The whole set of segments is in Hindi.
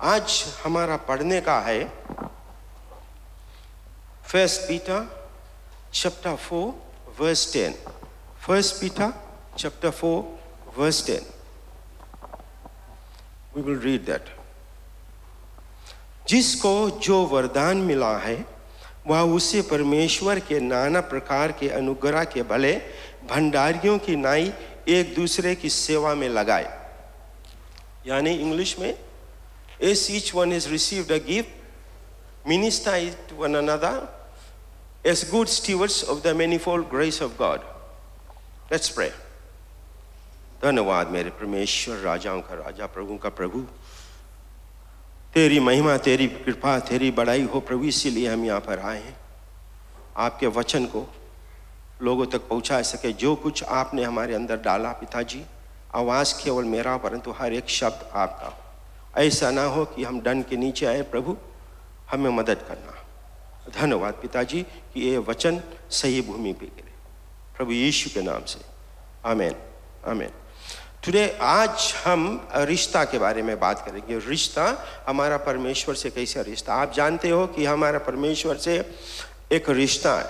आज हमारा पढ़ने का है first Peter chapter 4 verse 10। First Peter chapter 4 verse 10। We will read that. जिसको जो वरदान मिला है वह उसे परमेश्वर के नाना प्रकार के अनुग्रह के भले भंडारियों की नाई एक दूसरे की सेवा में लगाए। यानी इंग्लिश में, as each one has received a gift, minister it to one another as good stewards of the manifold grace of God. Let's pray. धन्यवाद मेरे परमेश्वर, राजाओं का राजा, प्रभु का प्रभु। तेरी महिमा, तेरी कृपा, तेरी बड़ाई हो प्रभु, इसीलिए हम यहाँ पर आए हैं आपके वचन को लोगों तक पहुँचा सके। जो कुछ आपने हमारे अंदर डाला पिताजी, आवाज़ केवल मेरा परंतु हर एक शब्द आपका हो। ऐसा ना हो कि हम डंड के नीचे आए प्रभु, हमें मदद करना। धन्यवाद पिताजी कि ये वचन सही भूमि पे गिरे, प्रभु यीशु के नाम से, आमीन आमीन। टुडे आज हम रिश्ता के बारे में बात करेंगे। रिश्ता हमारा परमेश्वर से कैसा रिश्ता। आप जानते हो कि हमारा परमेश्वर से एक रिश्ता है।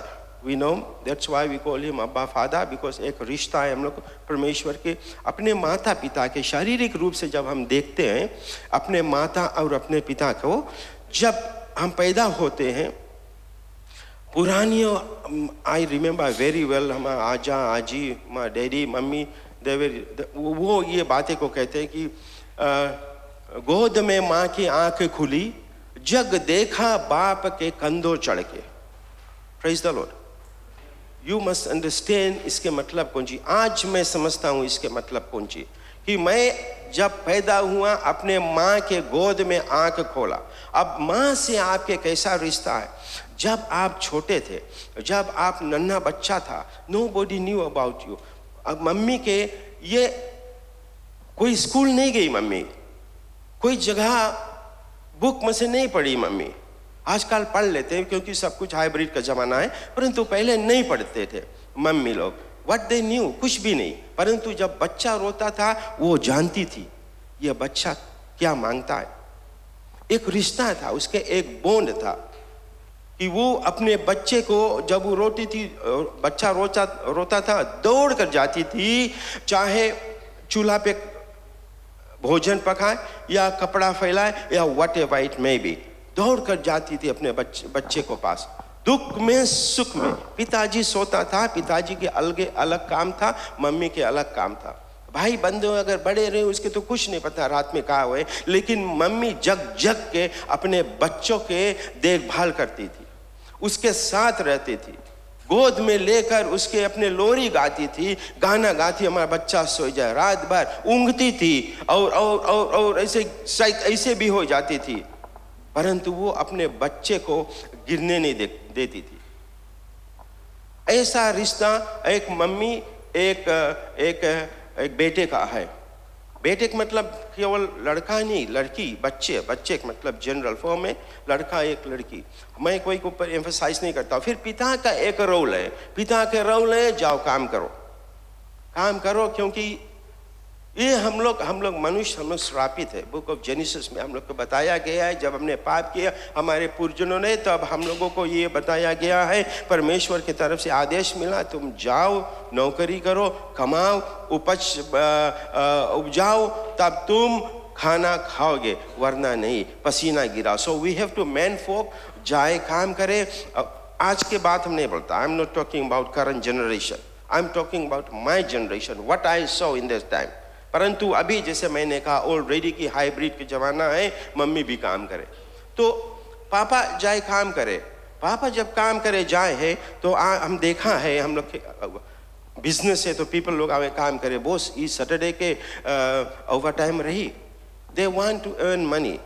We know that's why we call him अब्बा फादर, बिकॉज एक रिश्ता है हम लोग परमेश्वर के। अपने माता पिता के शारीरिक रूप से जब हम देखते हैं अपने माता और अपने पिता को, जब हम पैदा होते हैं, पुरानी, आई रिमेम्बर वेरी वेल, हम आजा आजी, माँ डैडी मम्मी वो ये बातें को कहते हैं कि गोद में माँ की आंख खुली, जग देखा बाप के कंधों चढ़ के। Praise the Lord. You must understand इसके मतलब कौन सी। आज मैं समझता हूँ इसके मतलब कौन सी, कि मैं जब पैदा हुआ अपने माँ के गोद में आंख खोला। अब माँ से आपके कैसा रिश्ता है। जब आप छोटे थे, जब आप नन्हा बच्चा था, नोबडी न्यू अबाउट यू। अब मम्मी के ये कोई स्कूल नहीं गई मम्मी, कोई जगह बुक में से नहीं पढ़ी मम्मी। आजकल पढ़ लेते हैं क्योंकि सब कुछ हाइब्रिड का ज़माना है, परंतु पहले नहीं पढ़ते थे मम्मी लोग। व्हाट दे न्यू, कुछ भी नहीं। परंतु जब बच्चा रोता था वो जानती थी ये बच्चा क्या मांगता है। एक रिश्ता था, उसके एक बॉन्ड था कि वो अपने बच्चे को, जब वो रोती थी, बच्चा रोता था, दौड़ कर जाती थी, चाहे चूल्हा पे भोजन पकाए या कपड़ा फैलाए या what ever it may be, दौड़ कर जाती थी अपने बच्चे को पास। दुख में सुख में पिताजी सोता था, पिताजी के अलग काम था, मम्मी के अलग काम था। भाई बंधु अगर बड़े रहे उसके तो कुछ नहीं पता रात में कहाँ हुए, लेकिन मम्मी जग जग के अपने बच्चों के देखभाल करती थी, उसके साथ रहती थी, गोद में लेकर उसके अपने लोरी गाती थी, गाना गाती, हमारा बच्चा सो जाए। रात भर ऊँघती थी और ऐसे भी हो जाती थी, परंतु वो अपने बच्चे को गिरने नहीं देती थी। ऐसा रिश्ता एक मम्मी एक बेटे का है। बेटे का मतलब केवल लड़का नहीं, लड़की, बच्चे का मतलब जनरल फॉर्म में लड़का एक लड़की। मैं कोई के ऊपर एम्फसाइज नहीं करता। फिर पिता का एक रोल है, पिता के रोल है जाओ काम करो, क्योंकि ये हम लोग मनुष्य, हम लोग श्रापित है। बुक ऑफ जेनेसिस में हम लोग को बताया गया है, जब हमने पाप किया हमारे पूर्वजों ने, तब हम लोगों को ये बताया गया है, परमेश्वर की तरफ से आदेश मिला, तुम जाओ नौकरी करो, कमाओ, उपजाओ, तब तुम खाना खाओगे, वरना नहीं, पसीना गिरा। So we have to man folk, जाए काम करे। आज के बात हम नहीं बोलता। I am not talking about current generation, I am talking about my generation, what I saw in this time. परंतु अभी जैसे मैंने कहा ऑलरेडी की हाइब्रिड के ज़माना है, मम्मी भी काम करे तो पापा जाए काम करे। पापा जब काम करे जाए है तो हम देखा है, हम लोग के बिजनेस है तो पीपल लोग आवे काम करे। बॉस इस सैटरडे के ओवर टाइम रही, they want to earn money.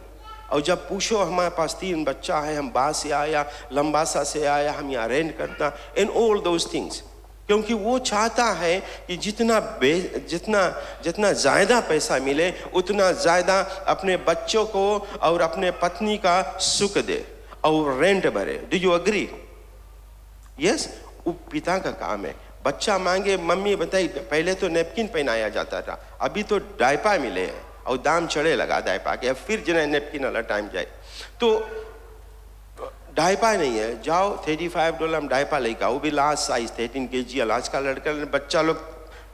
और जब पूछो हमारे पास 3 बच्चा है, हम बाहर से आया, लंबासा से आया, हम यहाँ रेंट करता, एंड ऑल दोज थिंग्स, क्योंकि वो चाहता है कि जितना ज़्यादा पैसा मिले उतना ज़्यादा अपने बच्चों को और अपने पत्नी का सुख दे और रेंट भरे। Do you agree? यस, वो पिता का काम है। बच्चा मांगे, मम्मी बताई, पहले तो नैपकिन पहनाया जाता था, अभी तो डायपर मिले हैं, और दाम चढ़े लगा डायपा के, फिर जने नेपकिन वाला टाइम जाए तो डायपा नहीं है, जाओ $35 में डायपा लेकर, वो भी लास्ट साइज 13 kg। आज का लड़का बच्चा लोग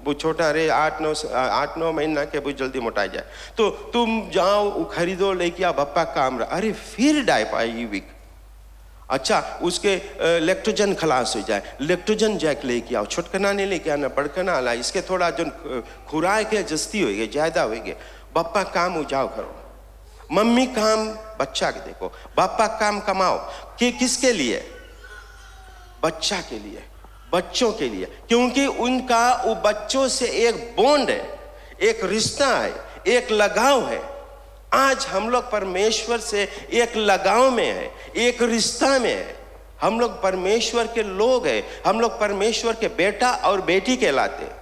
वो छोटा रहे 8-9 महीना के वो जल्दी मोटा जाए, तो तुम जाओ वो खरीदो लेके आओ, बप्पा काम रहा, अरे फिर डायपा ये वीक। अच्छा उसके लेक्टोजन खलास हो जाए, लेक्टोजन जैक लेके आओ, छोटकना नहीं लेके आना, बड़कना आला, इसके थोड़ा जो खुराक के जस्ती होगी ज़्यादा होगी, बप्पा काम हो जाओ करो, मम्मी काम बच्चा के देखो, पापा काम कमाओ, कि किसके लिए? बच्चा के लिए, बच्चों के लिए, क्योंकि उनका वो बच्चों से एक बॉन्ड है, एक रिश्ता है, एक लगाव है। आज हम लोग परमेश्वर से एक लगाव में है, एक रिश्ता में है, हम लोग परमेश्वर के लोग हैं, हम लोग परमेश्वर के बेटा और बेटी कहलाते हैं।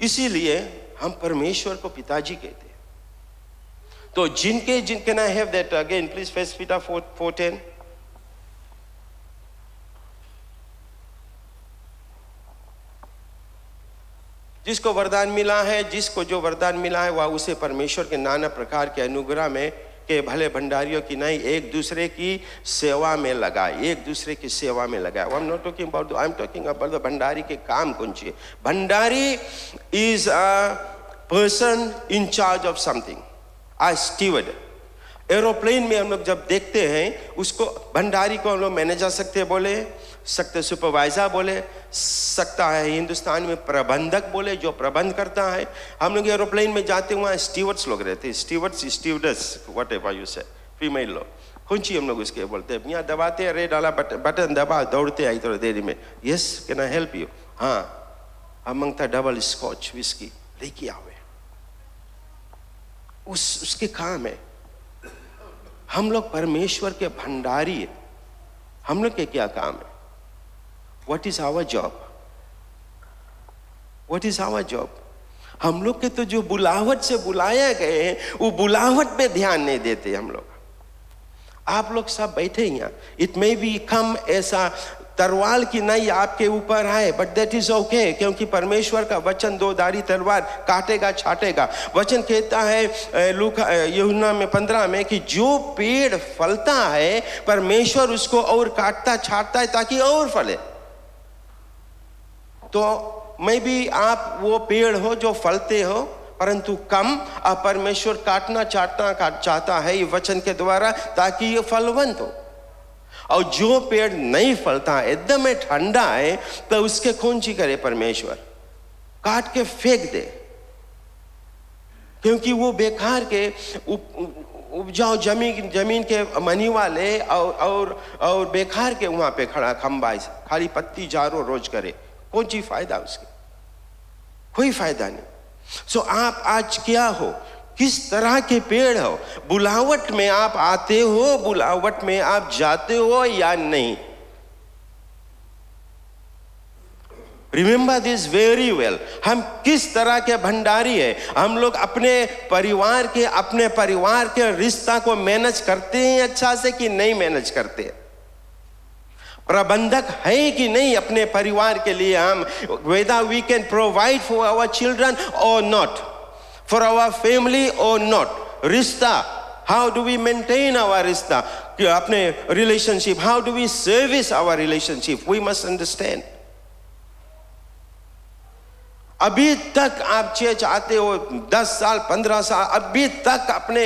इसीलिए हम परमेश्वर को पिताजी कहते हैं। तो जिनके can I have that again please, 1 Peter 4:10। जिसको वरदान मिला है, जिसको जो वरदान मिला है, वह उसे परमेश्वर के नाना प्रकार के अनुग्रह में के भले भंडारियों की नहीं, एक दूसरे की सेवा में लगाए, एक दूसरे की सेवा में लगाए। आई am not talking about, I am talking about the Bhandari के काम कौन सी है। Bhandari is a person in charge of something, a steward. Aeroplane में हम लोग जब देखते हैं उसको, भंडारी को हम लोग मैनेजर सकते बोले, सकते सुपरवाइजर बोले, सकता है हिंदुस्तान में प्रबंधक बोले, जो प्रबंध करता है। हम लोग एरोप्लेन में जाते हैं, वहाँ स्टीवर्ड्स लोग रहते हैं, स्टीवर्ड्स, स्टीवर्डेस, वट एवर यू से, फीमेल लोग, कुंची हम लोग उसके बोलते हैं। यहाँ दबाते हैं, रेड वाला बटन दबा, दौड़ते आई थोड़ी देरी में, yes can I help you, हाँ हम मांगता डबल स्कॉच विस्की लेके आवे, उसके काम है। हम लोग परमेश्वर के भंडारी है, हम लोग के क्या काम है? What is our job? What is our job? हम लोग के तो जो बुलावट से बुलाया गए हैं, वो बुलावट पे ध्यान नहीं देते हम लोग। आप लोग सब बैठे यहाँ, इट मे बी कम ऐसा तलवार की नहीं आपके ऊपर है, बट दैट इज ओके, क्योंकि परमेश्वर का वचन दो धारी तलवार काटेगा छाटेगा। वचन कहता है लूका यूहन्ना में 15 में कि जो पेड़ फलता है परमेश्वर उसको और काटता छाटता है ताकि और फले। तो मैं भी आप वो पेड़ हो जो फलते हो परंतु कम, अब परमेश्वर काटना चाटना चाहता है ये वचन के द्वारा ताकि ये फलवंत हो। और जो पेड़ नहीं फलता एकदम ठंडा है तो उसके कौन सी करे? परमेश्वर काट के फेंक दे, क्योंकि वो बेकार के उपजाऊ जमीन के मनी वाले और बेकार के वहां पे खड़ा खंबा खाली पत्ती जारो रोज करे, कौन सी फायदा उसके? कोई फायदा नहीं। सो आप आज क्या हो, किस तरह के पेड़ हो? बुलावट में आप आते हो, बुलावट में आप जाते हो या नहीं? Remember this very well. हम किस तरह के भंडारी है? हम लोग अपने परिवार के रिश्ता को मैनेज करते हैं अच्छा से कि नहीं मैनेज करते हैं? प्रबंधक है कि नहीं अपने परिवार के लिए? हम whether we can provide for our children or not, for our family or not. रिश्ता, how do we maintain our रिश्ता, अपने relationship, how do we service our relationship? We must understand. अभी तक आप चर्च आते हो 10 साल 15 साल, अभी तक अपने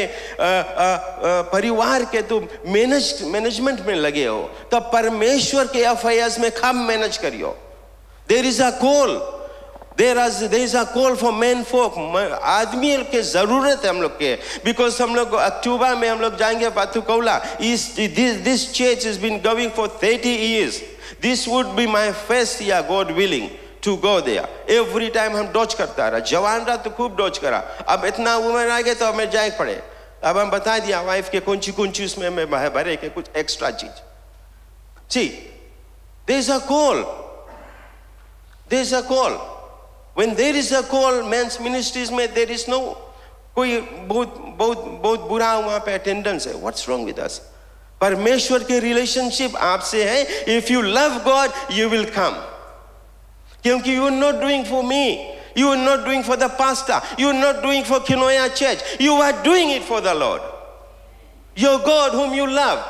परिवार के तो मैनेजमेंट में लगे हो, तो परमेश्वर के अफेयर्स में कब मैनेज करियो? There is a call, there is a call for men folk. आदमी के जरूरत है हम लोग के, बिकॉज हम लोग अक्टूबर में हम लोग जाएंगे बाथुकौला। This church is been going for 30 years. This would be my first year God willing to go there. Every time हम डॉज करता रहा, जवान रहा तो खूब डॉज करा, अब इतना उम्र आ गए तो हमें जाए पड़े। अब हम बता दिया वाइफ के कौन सी उसमें मैं भरे के कुछ एक्स्ट्रा चीज। See, there is a call. There is a call. When there is a call, men's ministries में there is no कोई बहुत बुरा वहां पे अटेंडेंस है। What's wrong with us? परमेश्वर के रिलेशनशिप आपसे है। If you love God, you will come. क्योंकि you are not doing for me, You are not doing for the pastor. You are not doing for Kinoya Church. You are doing it for the Lord. Your God whom you love.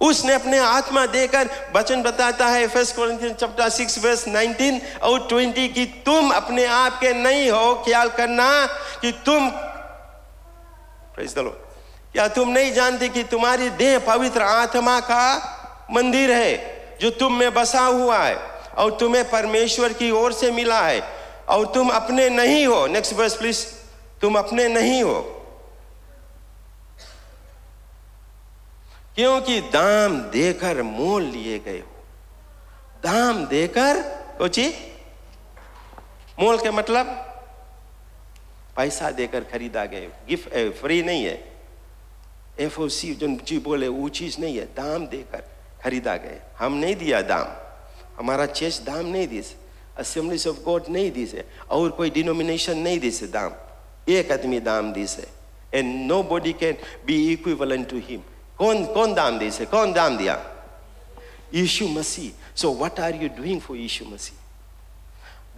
उसने अपने आत्मा देकर वचन बताता है 1 Corinthians chapter 6 verse 19 और 20 कि तुम अपने आप के नहीं हो, ख्याल करना कि तुम, praise the Lord, क्या तुम नहीं जानते कि तुम्हारी देह पवित्र आत्मा का मंदिर है जो तुम में बसा हुआ है और तुम्हें परमेश्वर की ओर से मिला है और तुम अपने नहीं हो. Next verse please. तुम अपने नहीं हो क्योंकि दाम देकर मोल लिए गए हो. दाम देकर कोची, मोल के मतलब पैसा देकर खरीदा गए. गिफ्ट फ्री नहीं है. FOC जो जी बोले वो चीज नहीं है. दाम देकर खरीदा गए. हम नहीं दिया दाम. हमारा चर्च दाम नहीं दी से, असेंबलीज ऑफ गॉड नहीं दी से, और कोई डिनोमिनेशन नहीं दी से दाम. एक आदमी दाम दी से. And know body can be equivalent to him. कौन दाम दी से? कौन दाम दिया? यीशु मसीह. So what are you doing for Yeshu Masih?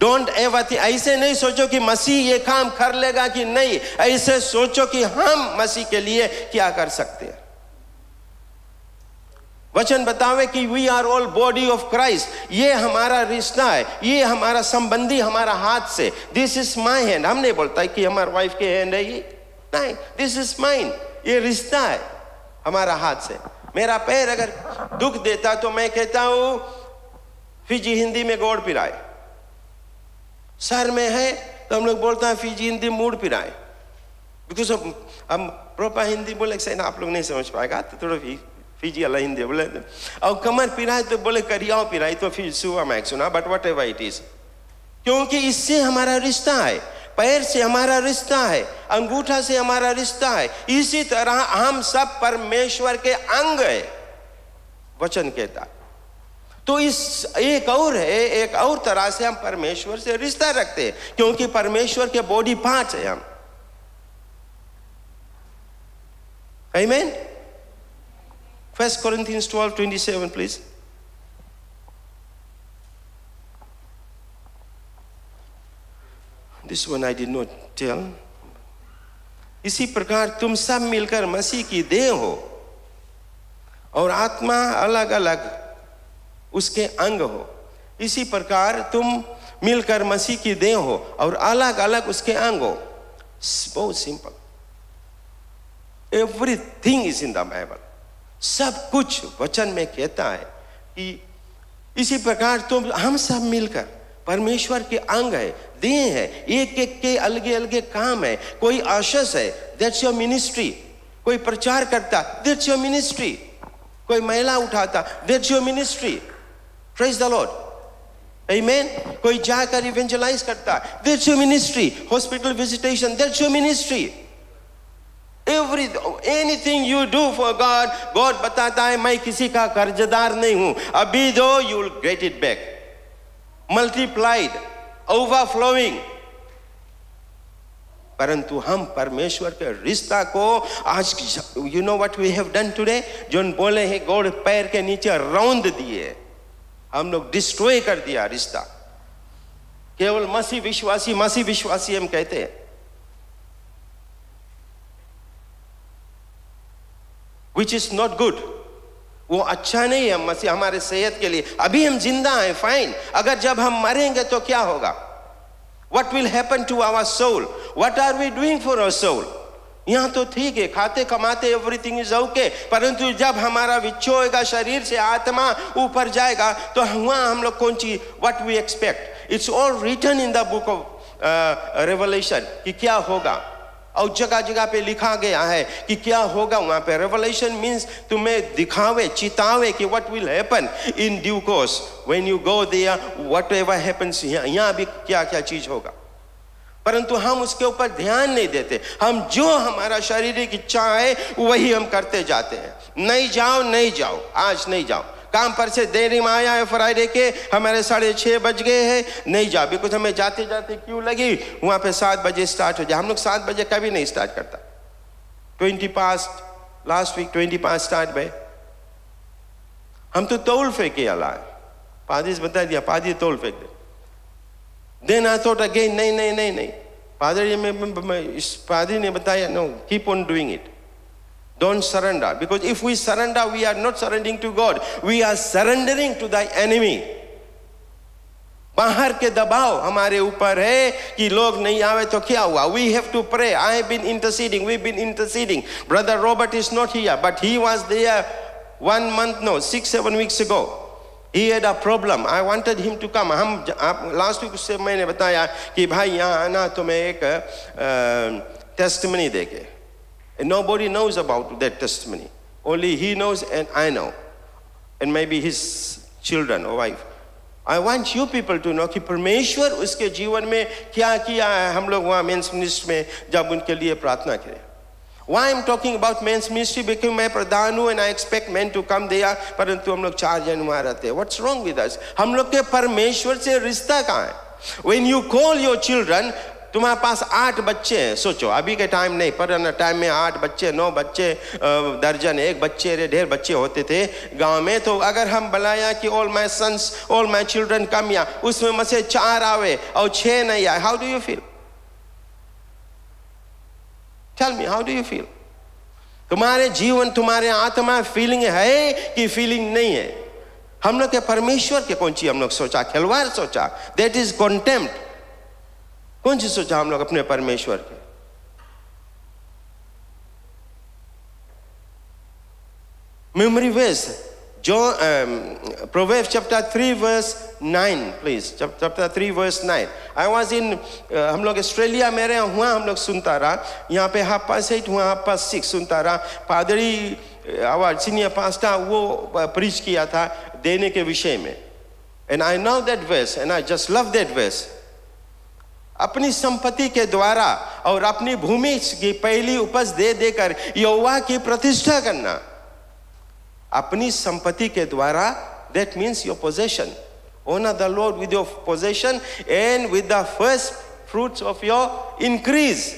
Don't ever think, ऐसे नहीं सोचो कि मसीह ये काम कर लेगा कि नहीं. ऐसे सोचो कि हम मसीह के लिए क्या कर सकते हैं. वचन बतावे कि we are all body of Christ. ये हमारा रिश्ता है, ये हमारा संबंधी हमारा हाथ से. This is my hand. हम नहीं बोलता कि हमारे वाइफ के हैंड है ये, नहीं. This is mine. ये रिश्ता है हमारा हाथ से. मेरा पैर अगर दुख देता तो मैं कहता हूं फिजी हिंदी में गोड़ पिराए. सर में है तो हम लोग बोलते हैं फिजी हिंदी मूड पिराए. बिकॉज हम प्रोपर हिंदी बोले से ना आप लोग नहीं समझ पाएगा तो थोड़ा फिजी वाला हिंदी बोले. और कमर पिराए तो बोले करियाओ पिराए तो फिर सुबह मैं सुना. But what ever it is, क्योंकि इससे हमारा रिश्ता है. पैर से हमारा रिश्ता है, अंगूठा से हमारा रिश्ता है. इसी तरह हम सब परमेश्वर के अंग है, वचन कहता. तो इस एक और है, एक और तरह से हम परमेश्वर से रिश्ता रखते हैं, क्योंकि परमेश्वर के बॉडी पार्ट्स है हम. आमीन. 1 Corinthians 12:27 please. This one I did not tell. इसी प्रकार तुम सब मिलकर मसीह की देह हो और आत्मा अलग अलग उसके अंग हो. इसी प्रकार तुम मिलकर मसीह की देह हो और अलग अलग उसके अंग हो. बहुत simple. Everything is in the Bible. सब कुछ वचन में कहता है कि इसी प्रकार तुम, हम सब मिलकर परमेश्वर के अंग है, देह है. एक एक के अलगे अलगे काम है. कोई आशीष है, दैट्स योर मिनिस्ट्री. कोई प्रचार करता, दैट्स योर मिनिस्ट्री. कोई महिला उठाता, that's your ministry. Praise the Lord. आमीन. कोई जाकर इवेंजलाइज करता, that's your ministry. Hospital visitation, that's your ministry. Anything you do for God, God बताता है मैं किसी का कर्जदार नहीं हूं. अभी दो you will get it back, multiplied, overflowing. परंतु हम परमेश्वर के रिश्ता को आज, you know what we have done today. जो बोले हैं गॉड पैर के नीचे रौंद दिए, हम लोग डिस्ट्रॉय कर दिया रिश्ता. केवल मसीह विश्वासी हम कहते हैं, which is not good. वो अच्छा नहीं है. मसीह हमारे सेहत के लिए, अभी हम जिंदा हैं, फाइन. अगर जब हम मरेंगे तो क्या होगा? What will happen to our soul? What are we doing for our soul? यहाँ तो ठीक है, खाते कमाते एवरीथिंग इज ओके. परंतु जब हमारा विच्छो होगा, शरीर से आत्मा ऊपर जाएगा, तो वहाँ हम लोग कौन चीज, what we expect? It's all written in the book of Revelation कि क्या होगा. और जगह जगह पे लिखा गया है कि क्या होगा वहां पे. रेवलेशन मीन्स तुम्हें दिखावे, चितावे कि what will happen in due course when you go there, whatever happens. यहाँ भी क्या क्या चीज होगा. परंतु हम उसके ऊपर ध्यान नहीं देते. हम जो हमारा शारीरिक इच्छा है वही हम करते जाते हैं. नहीं जाओ, आज नहीं जाओ. काम पर से देरी में आया है फ्राइडे के, हमारे 6:30 बज गए हैं, नहीं जा. बिकॉज हमें जाते जाते क्यों लगी, वहां पे 7 बजे स्टार्ट हो जाए. हम लोग 7 बजे कभी नहीं स्टार्ट करता. 20 past last week 20 past start भाई. हम तो तौल फेंके अला है. पादिस बता दिया, पादी तौल फेंक दे. Then I thought again, नहीं, पादरी ने बताया, no, keep on doing it. Don't surrender, because if we surrender, we are not surrendering to God. We are surrendering to the enemy. बाहर के दबाव हमारे ऊपर है कि लोग नहीं आवे तो क्या हुआ? We have to pray. I have been interceding. We've been interceding. Brother Robert is not here, but he was there 1 month, no, 6-7 weeks ago. He had a problem. I wanted him to come. हम last week से मैंने बताया कि भाई यहाँ आना तो मैं एक testimony देके. And nobody knows about that testimony. Only he knows and I know. And maybe his children or wife. I want you people to know कि परमेश्वर उसके जीवन में क्या किया है. हम लोग वहाँ मेंस मिनिस्ट्री में जब उनके लिए प्रार्थना करें. Why I'm talking about men's ministry? Because मैं प्रधान हूँ and I expect men to come there. परंतु हम लोग 4 जन वहाँ रहते हैं. What's wrong with us? हम लोग के परमेश्वर से रिश्ता कहाँ है? When you call your children, तुम्हारे पास 8 बच्चे हैं. सोचो अभी के टाइम नहीं, पर टाइम में 8 बच्चे, 9 बच्चे, दर्जन, 1 बच्चे, ढेर बच्चे होते थे गांव में. तो अगर हम बुलाया कि all my sons, all my children come here, उसमें में से 4 आवे और 6 नहीं आए, how do you feel? Tell me, how do you feel? तुम्हारे जीवन, तुम्हारे आत्मा फीलिंग है कि फीलिंग नहीं है? हम लोग के परमेश्वर के कौन सी हम लोग सोचा? खिलवाड़ सोचा. That is contempt. कौन सी सोचा हम लोग अपने परमेश्वर के? Memory verse. Proverbs chapter 3 verse 9, please. Chapter 3 verse 9. I was in हम लोग ऑस्ट्रेलिया में रहे, वहाँ हम लोग सुनता रहा. यहाँ पे 8:30 वहाँ 8:06 सुनता रहा. पादरी आवाज सीनियर पास्टर वो प्रीच किया था देने के विषय में. And I know that verse and I just love that verse. अपनी संपत्ति के द्वारा और अपनी भूमि की पहली उपज दे देकर यहोवा की प्रतिष्ठा करना. अपनी संपत्ति के द्वारा, that means your possession. Honor the Lord with your possession and with the first fruits of your increase.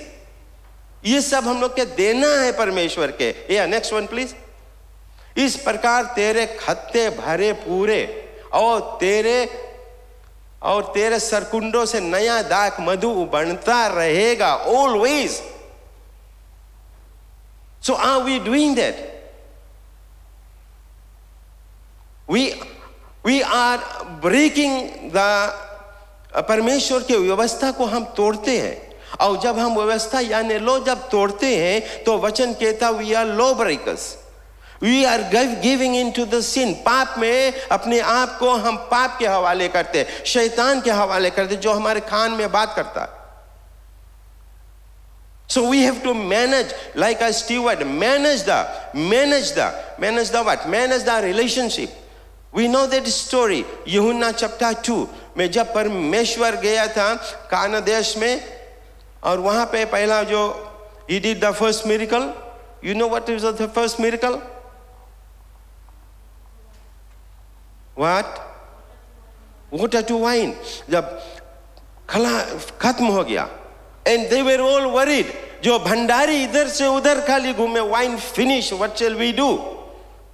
ये सब हम लोग के देना है परमेश्वर के. Yeah, next one please. इस प्रकार तेरे खत्ते भरे पूरे और तेरे सरकुंडों से नया दाख मधु बढ़ता रहेगा always. So are we doing that? We are breaking the परमेश्वर के व्यवस्था को हम तोड़ते हैं. और जब हम व्यवस्था यानी लो जब तोड़ते हैं तो वचन कहता we are law breakers. We are giving into the sin. पाप में अपने आप को हम पाप के हवाले करते, शैतान के हवाले करते जो हमारे कान में बात करता है. So we have to manage like a steward, manage the what? Manage the relationship. We know that story. यूहन्ना chapter 2 में जब परमेश्वर गया था काना देश में और वहाँ पे पहला जो he did the first miracle. You know what was the first miracle? What? Water to wine. जब खत्म हो गया and they were all worried. जो भंडारी इधर से उधर खाली घूमे, wine finish, what shall we do?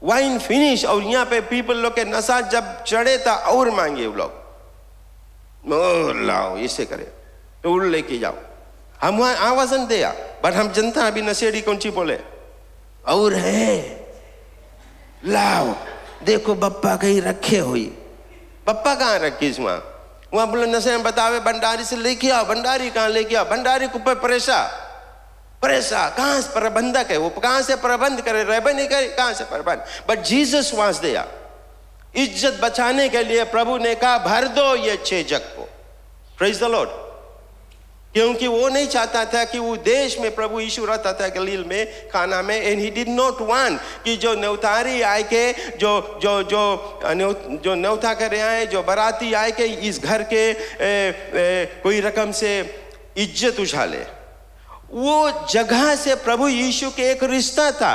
Wine finish. और यहाँ पे people लोग के नशा जब चढ़े था और मांगे वो लोग, लाओ इसे करे तो लेके जाओ. हम वहाँ I wasn't there, but हम जनता अभी नशेड़ी कौन सी बोले और है लाओ देखो बप्पा कहीं रखे हुई. बप्पा कहाँ रखी इस वहाँ बोले नशे में बतावे भंडारी से लेके आओ. भंडारी कहाँ लेके आओ? भंडारी को प्रेसा कहाँ से प्रबंधक है वो, कहाँ से प्रबंध करे, रेबे नहीं करे, कहाँ से प्रबंध. But Jesus was there. इज्जत बचाने के लिए प्रभु ने कहा भर दो ये 6 जग को. Praise the Lord. क्योंकि वो नहीं चाहता था कि वो देश में प्रभु यीशु रहता था गलील में खाना में. And he did not want कि जो न्योतारी आए के जो न्योता करे आए, जो बाराती आए के इस घर के कोई रकम से इज्जत उछाले. वो जगह से प्रभु यीशु के एक रिश्ता था.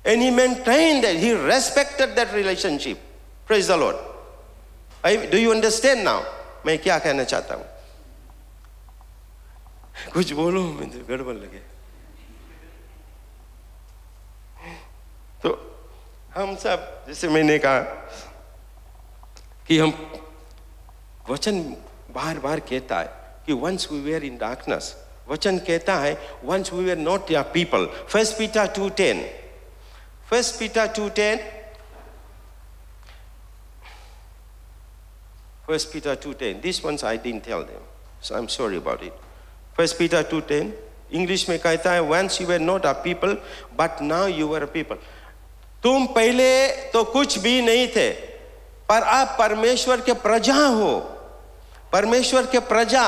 And he maintained that, he respected that relationship. Praise the Lord. Do you understand now मैं क्या कहना चाहता हूं? कुछ बोलो, मुझे गड़बड़ लगे. तो हम सब जैसे मैंने कहा कि हम वचन बार बार कहता है कि once we were in darkness, वचन कहता है once we were not your people. 1 Peter 2:10. 1 Peter 2:10. 1 Peter 2:10. These ones I didn't tell them, so I'm sorry about it. 1 Peter 2:10. English में कहता है once you were not a people, but now you are a people. तुम पहले तो कुछ भी नहीं थे, पर आप परमेश्वर के प्रजा हो. परमेश्वर के प्रजा,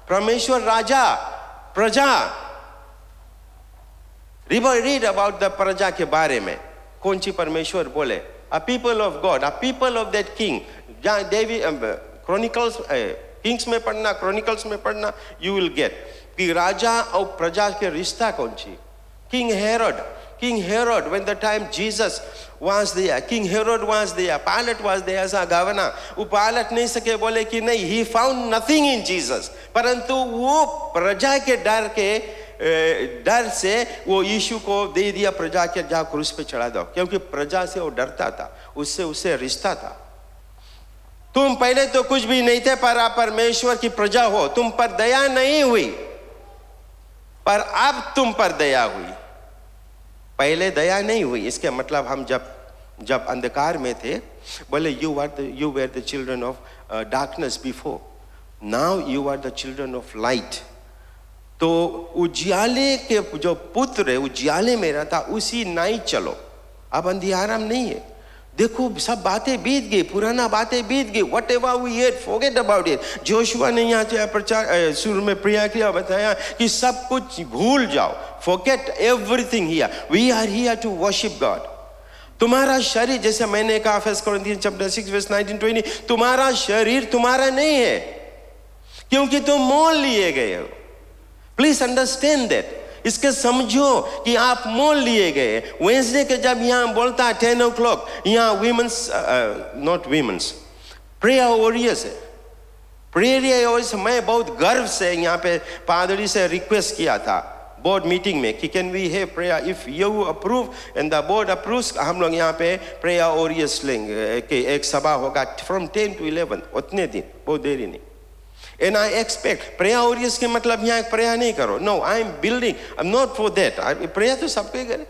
परमेश्वर राजा, प्रजा. रीड अबाउट द प्रजा के बारे में. कौन सी परमेश्वर बोले? A people of God, a people of that king. David chronicles, Kings में पढ़ना, क्रॉनिकल्स में पढ़ना, you will get कि राजा और प्रजा के रिश्ता कौन सी. King Herod, when the time Jesus was there, King Herod was there, Pilate was there as a governor. वो पायलट नहीं सके, बोले कि नहीं, he found nothing in Jesus. परंतु वो प्रजा के डर से वो यीशु को दे दिया, प्रजा के जा क्रूस पे चढ़ा दो, क्योंकि प्रजा से वो डरता था, उससे रिश्ता था. तुम पहले तो कुछ भी नहीं थे, पर आप परमेश्वर की प्रजा हो. तुम पर दया नहीं हुई, पर अब तुम पर दया हुई. पहले दया नहीं हुई, इसके मतलब हम जब अंधकार में थे, बोले you were the children of darkness before, now you are the children of light. तो उजियाले के जो पुत्र है, उजियाले में रहता, उसी नाई चलो. अब अंधियारा में नहीं है. देखो सब बातें बीत गई, पुराना बातें बीत गई. whatever we had, forget about it. Joshua ने यहाँ से प्रचार शुरू में प्रिया किया, बताया कि सब कुछ भूल जाओ. forget everything here. we are here to worship God. तुम्हारा शरीर, जैसे मैंने कहा 1 Corinthians chapter 6 verse 19-20, तुम्हारा शरीर तुम्हारा नहीं है, क्योंकि तुम मोल लिए गए हो. Please understand that. इसके समझो कि आप मोल लिए गए. वेंसडे के जब यहाँ बोलता है 10 o'clock, यहाँ women's, not women's, prayer warriors है. प्रेयर वॉरियर्स, मैं बहुत गर्व से यहाँ पे पादरी से रिक्वेस्ट किया था बोर्ड मीटिंग में कि can we have prayer, if you approve and the board approves, हम लोग यहाँ पे प्रेयर वॉरियर्स लेंगे कि एक सभा होगा फ्रॉम 10 to 11, उतने दिन, बहुत देरी नहीं. And I expect prayer warriors के मतलब यहाँ एक prayer नहीं करो. No, I am building. I'm not for that. Prayer तो सबको ही करे.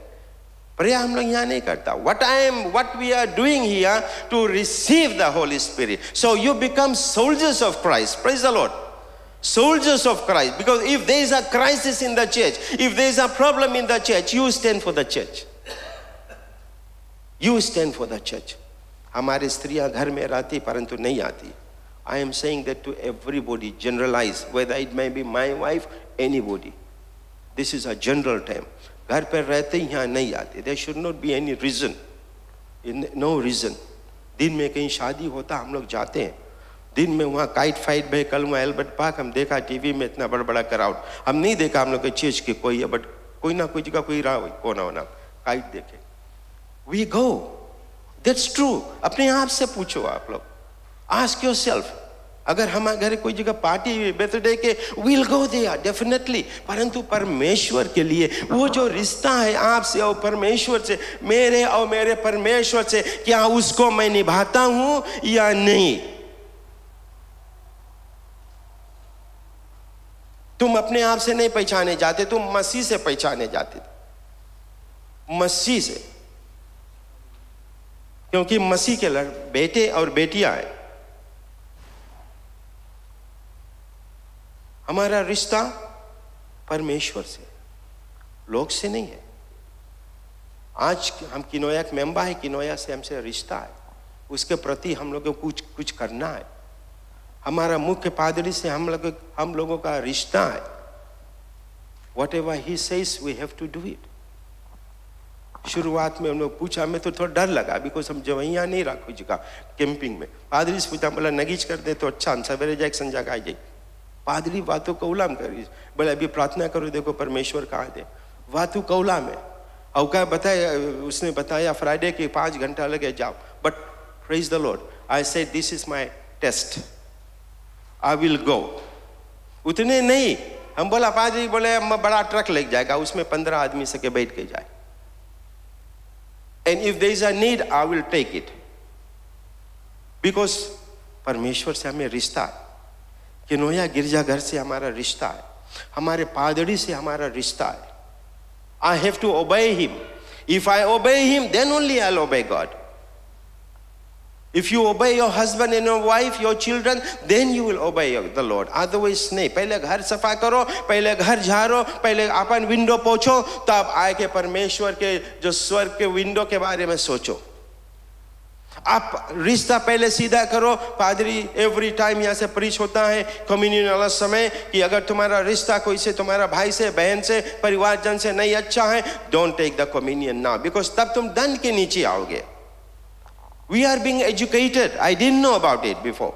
Prayer हम लोग यहाँ नहीं करता. What we are doing here to receive the Holy Spirit. So you become soldiers of Christ. Praise the Lord. Soldiers of Christ. Because if there is a crisis in the church, if there is a problem in the church, you stand for the church. You stand for the church. हमारी स्त्रियां घर में रहती परंतु नहीं आती. I am saying that to everybody, generalize, whether it may be my wife, anybody. This is a general term. घर पर रहते ही यहाँ नहीं आते. There should not be any reason. No reason. दिन में कहीं शादी होता हम लोग जाते हैं. दिन में वहाँ काइट फाइट भाई, कल वहाँ एल्बर्ट पार्क हम देखा टीवी में, इतना बड़ा क्राउड. हम नहीं देखा हम लोग के चर्च के कोई है, बट कोई ना कोई जगह कोई रहा कोना होना काइट देखे. We go. That's true. अपने आप से पूछो आप लोग. Ask yourself, अगर हमारे घर कोई जगह पार्टी बर्थडे के, we'll go there definitely. परंतु परमेश्वर के लिए वो जो रिश्ता है आपसे और परमेश्वर से, मेरे और मेरे परमेश्वर से, क्या उसको मैं निभाता हूं या नहीं? तुम अपने आप से नहीं पहचाने जाते, तुम मसीह से पहचाने जाते. मसीह से, क्योंकि मसीह के बेटे और बेटियां हैं. हमारा रिश्ता परमेश्वर से, लोग से नहीं है. आज हम किनोया के मेंबर है, किनोया से हमसे रिश्ता है, उसके प्रति हम लोगों को कुछ करना है. हमारा मुख्य पादरी से हम लोगों का रिश्ता है. Whatever he says, we have to do it. शुरुआत में हम लोग पूछा, मैं तो थोड़ा डर लगा, बिकॉज हम जब यहाँ नहीं रखो जगह कैंपिंग में. पादरी से पूछा, बोला नगीच कर दे तो अच्छा, हम सवेरे जाए संजा का आ जाए. पादरी वातों कौला में करी, बोले अभी प्रार्थना करो, देखो परमेश्वर कहाँ थे. वातु कौला में और क्या बताया, उसने बताया फ्राइडे के 5 घंटा लगे जाओ. But praise the Lord, I said this is my test, I will go. उतने नहीं, हम बोला पादरी बोले हम बड़ा ट्रक लेके जाएगा, उसमें 15 आदमी सके बैठ के जाए. And if there is a need I will take it, because परमेश्वर से हमें रिश्ता. किनोया गिरजाघर से हमारा रिश्ता है, हमारे पादरी से हमारा रिश्ता है। I have to obey him. If I obey him, then only I'll obey God. If you obey your husband and your wife, your children, then you will obey the Lord. Otherwise नहीं। पहले घर सफा करो, पहले घर झाड़ो, पहले अपन विंडो पोछो, तब आके परमेश्वर के जो स्वर्ग के विंडो के बारे में सोचो। आप रिश्ता पहले सीधा करो। पादरी एवरी टाइम यहाँ से प्रीच होता है कम्युनियन वाला समय कि अगर तुम्हारा रिश्ता कोई से, तुम्हारा भाई से, बहन से, परिवारजन से नहीं अच्छा है, don't take the communion now, because तब तुम दंड के नीचे आओगे। We are being educated, I didn't know about it before,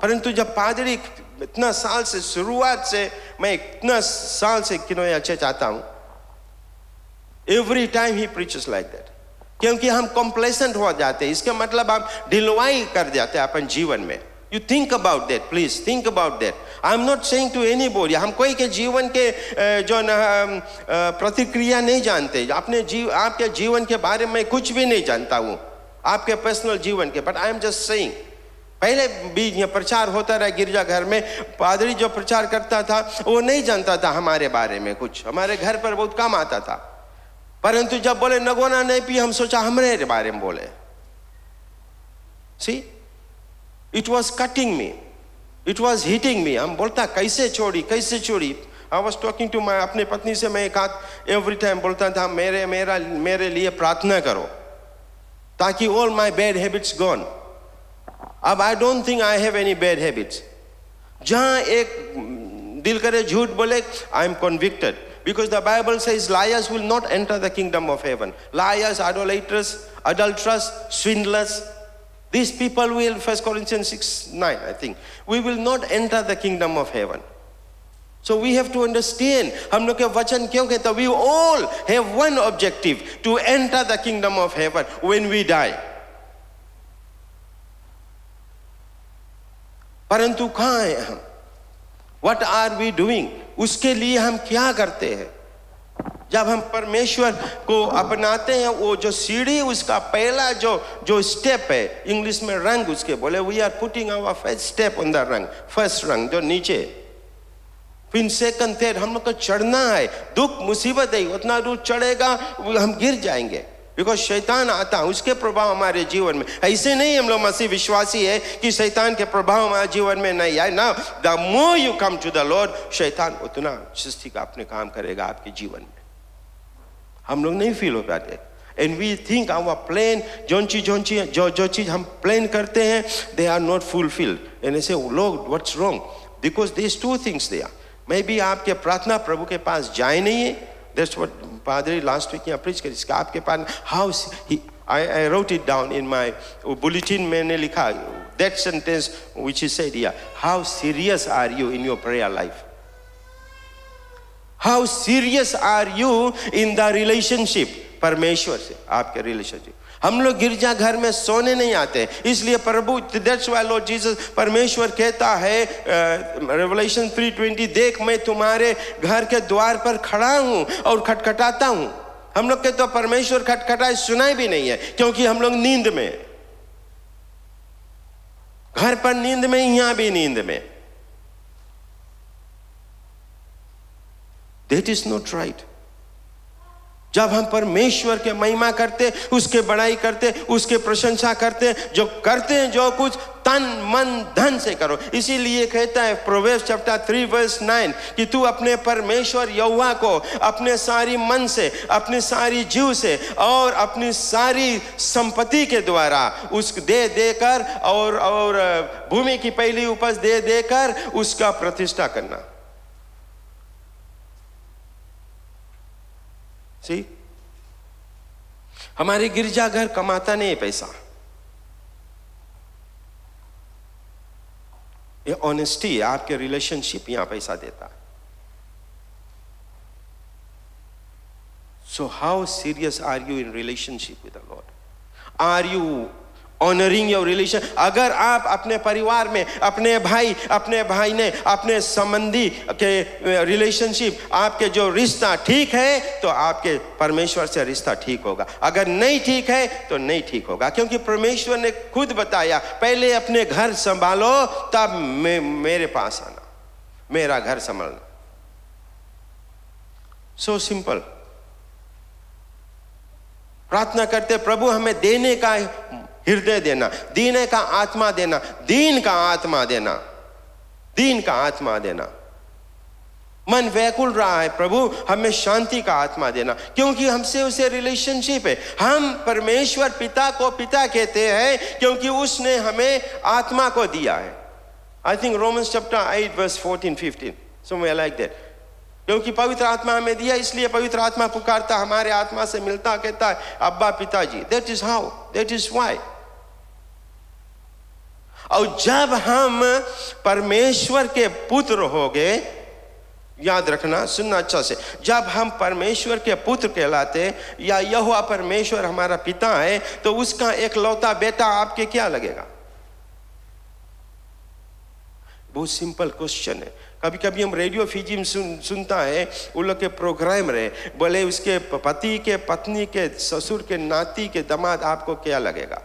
परंतु जब पादरी इतना साल से, शुरुआत से मैं इतना साल से किनोया चर्च आता हूं, every time he preaches like that, क्योंकि हम कॉम्प्लेसेंट हो जाते हैं। इसका मतलब हम ढिलवाई कर जाते हैं अपन जीवन में। You think about that, please think about that. I am not saying to anybody, हम कोई के जीवन के जो प्रतिक्रिया नहीं जानते, आपके जीवन के बारे में कुछ भी नहीं जानता हूँ, आपके पर्सनल जीवन के, but I am just saying. पहले भी ये प्रचार होता रहा गिरजा घर में, पादरी जो प्रचार करता था वो नहीं जानता था हमारे बारे में कुछ, हमारे घर पर बहुत कम आता था, परंतु जब बोले नगोना नहीं पी, हम सोचा हमारे बारे में बोले। See, it was cutting me, it was hitting me. हम बोलता कैसे छोड़ी, कैसे छोड़ी। I was talking to my, अपने पत्नी से मैं कहा एवरी टाइम बोलता था मेरे लिए प्रार्थना करो ताकि all my bad habits gone. अब I don't think I have any bad habits. जहां एक दिल करे झूठ बोले, I am convicted, because the Bible says liars will not enter the kingdom of heaven. Liars, idolaters, adulterers, swindlers, these people will, 1 Corinthians 6:9 I think, we will not enter the kingdom of heaven. So we have to understand, हम लोग के वचन क्यों कहता, we all have one objective, to enter the kingdom of heaven when we die. परंतु कहाँ हैं हम? What are we doing? उसके लिए हम क्या करते हैं? जब हम परमेश्वर को अपनाते हैं, वो जो सीढ़ी, उसका पहला जो स्टेप है, इंग्लिश में रंग उसके बोले, we are putting our first step on the rung, first rung जो नीचे, फिर सेकंड थर्ड, हम लोग को चढ़ना है। दुख मुसीबत है, उतना दूर चढ़ेगा हम गिर जाएंगे, बिकॉज शैतान आता है, उसके प्रभाव हमारे जीवन में। ऐसे नहीं हम लोग मसीह विश्वासी है कि शैतान के प्रभाव हमारे जीवन में नहीं आए ना। The more you come to the Lord, शैतान उतना सृष्टि का अपने काम करेगा आपके जीवन में। हम लोग नहीं फील हो पाते, and we think our plan, जो चीज हम प्लान करते हैं, they are not fulfilled. And ऐसे लोग, what's wrong? Because this two things they are, maybe आपके प्रार्थना प्रभु के पास जाए नहीं है। That's what Padre last week यहाँ preach करी, आपके पास how I wrote it down in my bulletin, मैंने लिखा that sentence which he said here, how serious are you in your prayer life? How serious are you in the relationship परमेश्वर से, आपके रिलेशनशिप। हम लोग गिरजा घर में सोने नहीं आते, इसलिए प्रभु, that's why Lord Jesus, परमेश्वर कहता है Revelation 3:20, देख मैं तुम्हारे घर के द्वार पर खड़ा हूं और खटखटाता हूं। हम लोग के तो परमेश्वर खटखटाए सुनाई भी नहीं है, क्योंकि हम लोग नींद में, घर पर नींद में, यहां भी नींद में। That is not right. जब हम परमेश्वर के महिमा करते, उसके बड़ाई करते, उसके प्रशंसा करते, जो करते हैं जो कुछ तन मन धन से करो। इसीलिए कहता है प्रोवेर्ब्स चैप्टर 3 वर्स 9 कि तू अपने परमेश्वर यहोवा को अपने सारी मन से, अपनी सारी जीव से और अपनी सारी संपत्ति के द्वारा उस दे देकर और भूमि की पहली उपज दे देकर उसका प्रतिष्ठा करना। See? हमारे गिरजाघर कमाता नहीं है पैसा, ये ऑनेस्टी है, आपके रिलेशनशिप यहां पैसा देता है। So how serious are you in relationship with the Lord? Are you honouring your relation. अगर आप अपने परिवार में अपने भाई ने अपने संबंधी के रिलेशनशिप, आपके जो रिश्ता ठीक है तो आपके परमेश्वर से रिश्ता ठीक होगा। अगर नहीं ठीक है तो नहीं ठीक होगा, क्योंकि परमेश्वर ने खुद बताया पहले अपने घर संभालो तब मेरे पास आना, मेरा घर संभालना। So simple. प्रार्थना करते प्रभु हमें देने का हृदय देना, देने का आत्मा देना, दीन का आत्मा देना, दीन का आत्मा देना। मन व्याकुल रहा है, प्रभु हमें शांति का आत्मा देना, क्योंकि हमसे उसे रिलेशनशिप है। हम परमेश्वर पिता को पिता कहते हैं क्योंकि उसने हमें आत्मा को दिया है। I think Romans chapter 8 verse 14-15 somewhere like that। क्योंकि पवित्र आत्मा हमें दिया, इसलिए पवित्र आत्मा पुकारता, हमारे आत्मा से मिलता, कहता है अब्बा पिताजी। That is how, that is why. और जब हम परमेश्वर के पुत्र हो गए, याद रखना, सुनना अच्छा से, जब हम परमेश्वर के पुत्र कहलाते या यहोवा परमेश्वर हमारा पिता है, तो उसका एकलौता बेटा आपके क्या लगेगा? बहुत सिंपल क्वेश्चन है। कभी कभी हम रेडियो फीजी में सुनता है, उन लोग के प्रोग्राम रहे, बोले उसके पति के, पत्नी के, ससुर के, नाती के, दामाद आपको क्या लगेगा?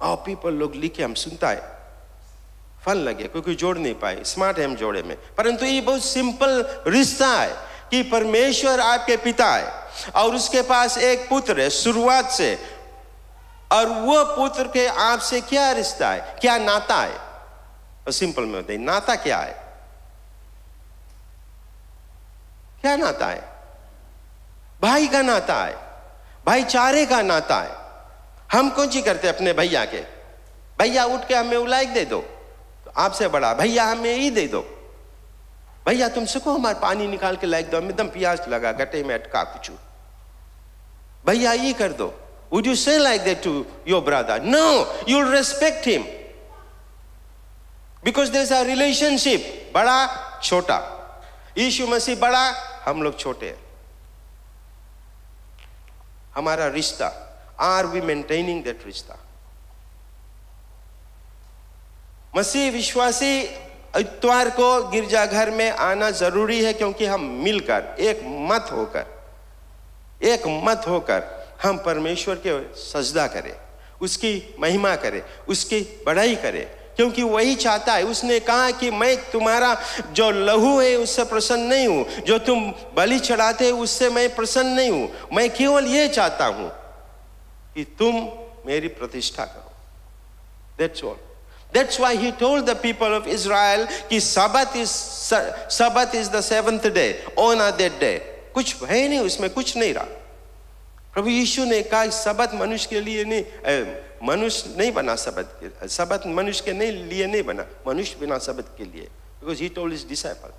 और पीपल लोग लिखे, हम सुनता है, फल लगे, क्योंकि जोड़ नहीं पाए, स्मार्ट है हम जोड़े में। परंतु ये बहुत सिंपल रिश्ता है कि परमेश्वर आपके पिता है और उसके पास एक पुत्र है शुरुआत से, और वो पुत्र के आपसे क्या रिश्ता है, क्या नाता है? और सिंपल में बताइए, नाता क्या है? क्या नाता है? भाई का नाता है, भाईचारे का नाता है। हम कौन सी करते अपने भैया के? भैया उठ के हमें उलाइक दे दो, तो आपसे बड़ा भैया हमें ही दे दो। भैया तुम सको हमारे पानी निकाल के लाइक दो, हमें दम प्यास लगा, गटे में अटका कुछ, भैया ये कर दो। Would you say like that to your brother? No, you'll respect him because there's a relationship। बड़ा छोटा, यीशु मसीह बड़ा, हम लोग छोटे हैं। हमारा रिश्ता, आर वी मेंटेनिंग दैट रिश्ता? मसीह विश्वासी इतवार को गिरजाघर में आना जरूरी है, क्योंकि हम मिलकर एक मत होकर हम परमेश्वर के सजदा करें, उसकी महिमा करें, उसकी बड़ाई करें, क्योंकि वही चाहता है। उसने कहा कि मैं तुम्हारा जो लहू है उससे प्रसन्न नहीं हूं, जो तुम बलि चढ़ाते हो उससे मैं प्रसन्न नहीं हूं, मैं केवल ये चाहता हूं कि तुम मेरी प्रतिष्ठा करो। That's all. That's why he told the people of Israel कि Sabbath is the seventh day, honor that day। कुछ है नहीं उसमें, कुछ नहीं रहा। प्रभु यीशु ने कहा सबत मनुष्य के लिए नहीं, मनुष्य नहीं बना सबत मनुष्य के लिए नहीं बना, मनुष्य बिना सबत के लिए। Because he told his disciple.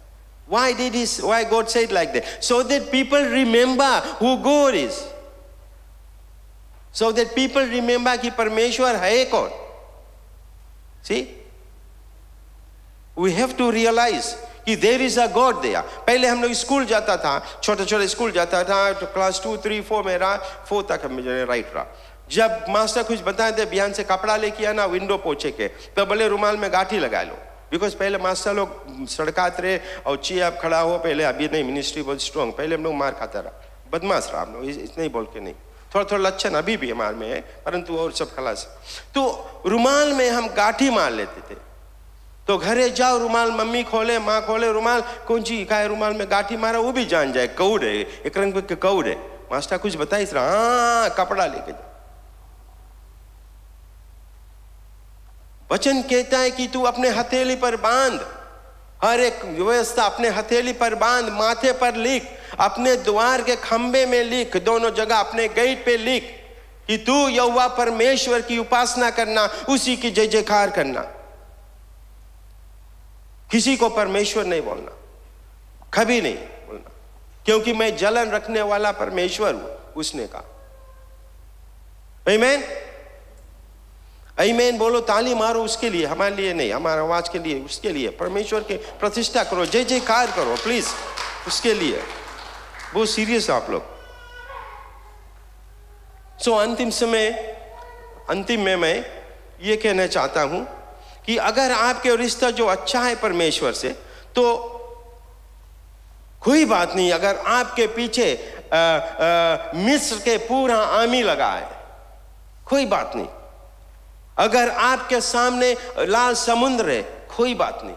Why God said like that? So that people remember who God is. So that people remember कि परमेश्वर है कौन। See? We have to realize कि there is a God there। पहले हम लोग स्कूल जाता था, छोटा स्कूल जाता था, तो क्लास 2, 3, 4 में रहा, 4 तक हम राइट रहा। जब मास्टर कुछ बताए थे, बिहान से कपड़ा लेके आना विंडो पोछे के, तो बोले रुमाल में गाठी लगा लो। बिकॉज पहले मास्टर लोग सड़काते रहे और ची आप खड़ा हो, पहले अभी नहीं, मिनिस्ट्री बहुत स्ट्रॉन्ग, पहले हम लोग मार खाता रहा, बदमाश रहा हम लोग, इतना ही बोल के नहीं, थोड़ा लक्षण अभी भी हमारे में है, परंतु और सब खलास। तो रुमाल में हम गाठी मार लेते थे। तो घरे जाओ, रुमाल मम्मी खोले, माँ खोले, रुमाल कौन सी खाए, रुमाल में गाठी मारा, वो भी जान जाए कौड़ है, एक रंग के कौड़ है। मास्टर कुछ बताइए, हाँ कपड़ा लेके जाओ। वचन कहता है कि तू अपने हथेली पर बांध, हर एक व्यवस्था अपने हथेली पर बांध, माथे पर लिख, अपने द्वार के खंबे में लिख, दोनों जगह अपने गेट पे लिख कि तू यहोवा परमेश्वर की उपासना करना, उसी की जय जयकार करना। किसी को परमेश्वर नहीं बोलना, कभी नहीं बोलना, क्योंकि मैं जलन रखने वाला परमेश्वर हूं, उसने कहा। आमीन, आमीन बोलो, ताली मारो उसके लिए, हमारे लिए नहीं, हमारे आवाज के लिए, उसके लिए। परमेश्वर के प्रतिष्ठा करो, जय जयकार करो प्लीज, उसके लिए। बहुत सीरियस आप लोग। सो अंतिम समय अंतिम में मैं ये कहना चाहता हूं कि अगर आपके रिश्ता जो अच्छा है परमेश्वर से, तो कोई बात नहीं अगर आपके पीछे मिस्र के पूरा आर्मी लगा है, कोई बात नहीं। अगर आपके सामने लाल समुद्र है, कोई बात नहीं।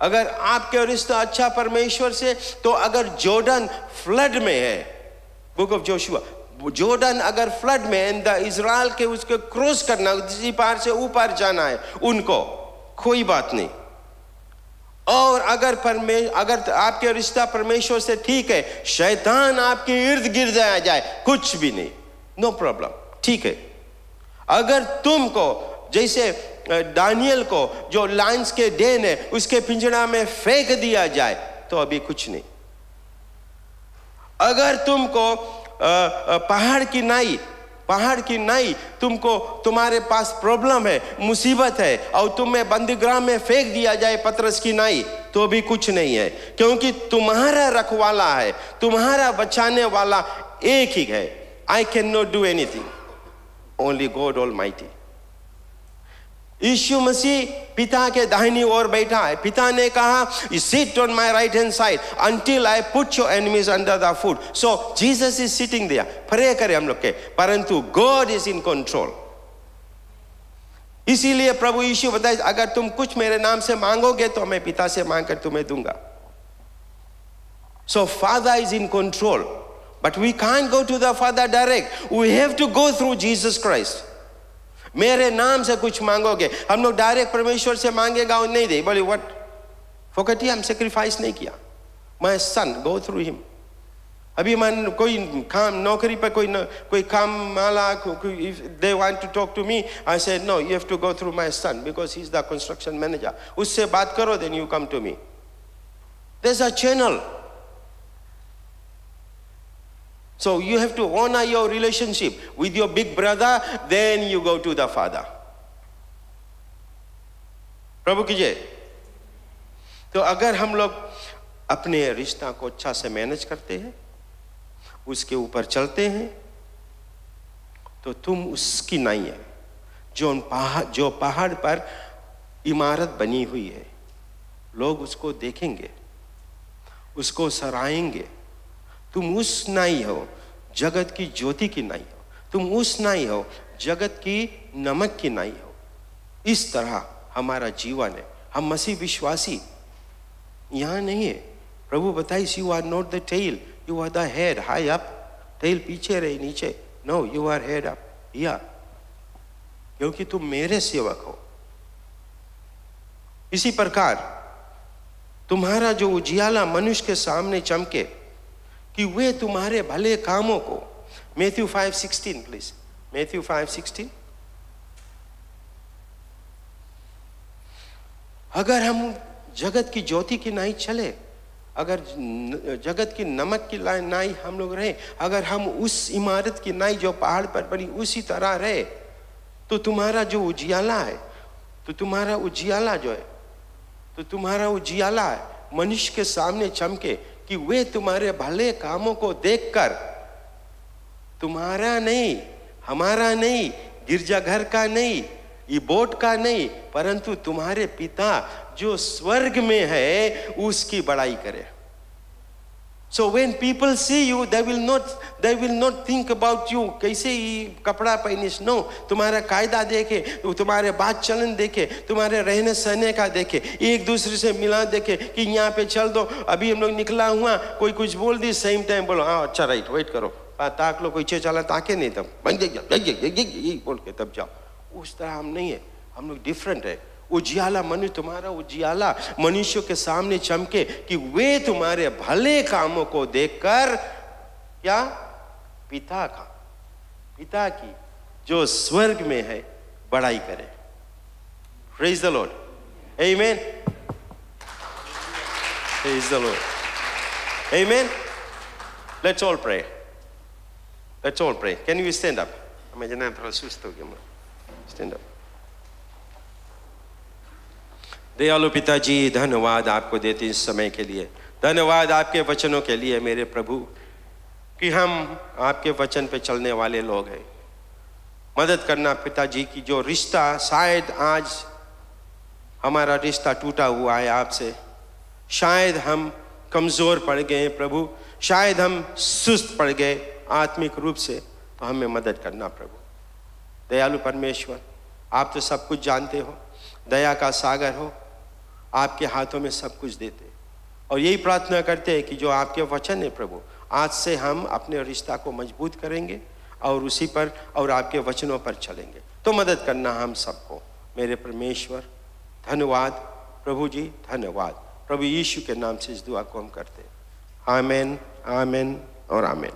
अगर आपके रिश्ता अच्छा परमेश्वर से, तो अगर जॉर्डन फ्लड में है, बुक ऑफ जोशुआ, जॉर्डन अगर फ्लड में है, इजराइल के उसको क्रॉस करना, इसी पार से ऊपर जाना है उनको, कोई बात नहीं। और अगर आपके रिश्ता परमेश्वर से ठीक है, शैतान आपके इर्द गिर्द आ जाए, कुछ भी नहीं, नो प्रॉब्लम, ठीक है। अगर तुमको जैसे दानियल को जो लायंस के डेन है उसके पिंजरा में फेंक दिया जाए, तो अभी कुछ नहीं। अगर तुमको पहाड़ की नाई तुमको, तुम्हारे पास प्रॉब्लम है, मुसीबत है, और तुम्हें बंदीगृह में फेंक दिया जाए पतरस की नाई, तो भी कुछ नहीं है, क्योंकि तुम्हारा रखवाला है, तुम्हारा बचाने वाला एक ही है। I can not do anything, only God almighty. यीशु मसीह पिता के दाहिनी ओर बैठा है। पिता ने कहा, sit on my right hand side until I put your enemies under the foot. So Jesus is sitting there. Pray करें हम लोग के, परंतु गॉड इज इन कंट्रोल। इसीलिए प्रभु यीशु बताए, अगर तुम कुछ मेरे नाम से मांगोगे तो मैं पिता से मांग कर तुम्हें दूंगा। So father is in control, but we can't go to the father direct, we have to go through Jesus Christ. मेरे नाम से कुछ मांगोगे, हम लोग डायरेक्ट परमेश्वर से मांगेगा और नहीं दे, बोले व्हाट, फोकट, हम सेक्रीफाइस नहीं किया। My son go through him. अभी मन कोई काम, नौकरी पर कोई काम वाला, they want to talk to me, I say no, you have to go through my son because he is the construction manager. उससे बात करो, then you come to me. There is a channel. So you have to honor your relationship with your big brother, then you go to the Father. प्रभु की जय। तो अगर हम लोग अपने रिश्ता को अच्छा से मैनेज करते हैं, उसके ऊपर चलते हैं, तो तुम उसकी नहीं है जो पहाड़ पर इमारत बनी हुई है, लोग उसको देखेंगे, उसको सराहेंगे। तुम उस नाई हो, जगत की ज्योति की नाई हो। तुम उस नाई हो, जगत की नमक की नाई हो। इस तरह हमारा जीवन है। हम मसीह विश्वासी यहाँ नहीं है। प्रभु बताइए, you are not the tail, you are the head, high up. Tail पीछे रहे, नीचे, no, you are head up here, क्योंकि तुम मेरे सेवक हो। इसी प्रकार तुम्हारा जो उजियाला मनुष्य के सामने चमके, कि वे तुम्हारे भले कामों को, मैथ्यू 5:16 प्लीज, मैथ्यू 5:16। अगर हम जगत की ज्योति की नाई चले, अगर जगत की नमक की नाई हम लोग रहे, अगर हम उस इमारत की नाई जो पहाड़ पर बनी उसी तरह रहे, तो तुम्हारा जो उजियाला है, तो तुम्हारा उजियाला जो है, तो तुम्हारा उजियाला है मनुष्य के सामने चमके, कि वे तुम्हारे भले कामों को देखकर, तुम्हारा नहीं, हमारा नहीं, गिरजाघर का नहीं, ये बोट का नहीं, परंतु तुम्हारे पिता जो स्वर्ग में है उसकी बड़ाई करे। So when people see you, they will not think about you, कैसे ही कपड़ा पहनिस, नो, तुम्हारा कायदा देखे, तुम्हारे बात चलन देखे, तुम्हारे रहने सहने का देखे, एक दूसरे से मिला देखे, कि यहाँ पे चल दो, अभी हम लोग निकला हुआ, कोई कुछ बोल दी, सेम टाइम बोलो, हाँ अच्छा राइट, वेट करो, ताक लो, कोई चला ताके नहीं, तब बोल के तब जाओ। उस तरह हम नहीं है, हम लोग डिफरेंट है। उजियाला मनुष्य, तुम्हारा उजियाला मनुष्य के सामने चमके, कि वे तुम्हारे भले कामों को देखकर क्या, पिता की जो स्वर्ग में है बड़ाई करे। Praise the Lord, amen, praise the Lord, amen. Let's all pray, let's all pray. Can you stand up? मैं जना थोड़ा सुस्त हो गया, स्टैंड अप। दयालु पिताजी, धन्यवाद आपको देते इस समय के लिए, धन्यवाद आपके वचनों के लिए मेरे प्रभु, कि हम आपके वचन पे चलने वाले लोग हैं। मदद करना पिताजी की जो रिश्ता शायद आज हमारा रिश्ता टूटा हुआ है आपसे, शायद हम कमज़ोर पड़ गए प्रभु, शायद हम सुस्त पड़ गए आत्मिक रूप से, तो हमें मदद करना प्रभु। दयालु परमेश्वर, आप तो सब कुछ जानते हो, दया का सागर हो, आपके हाथों में सब कुछ देते, और यही प्रार्थना करते हैं कि जो आपके वचन है प्रभु, आज से हम अपने रिश्ता को मजबूत करेंगे और उसी पर और आपके वचनों पर चलेंगे। तो मदद करना हम सबको मेरे परमेश्वर। धन्यवाद प्रभु जी, धन्यवाद। प्रभु यीशु के नाम से इस दुआ को हम करते हैं। आमीन, आमीन और आमीन।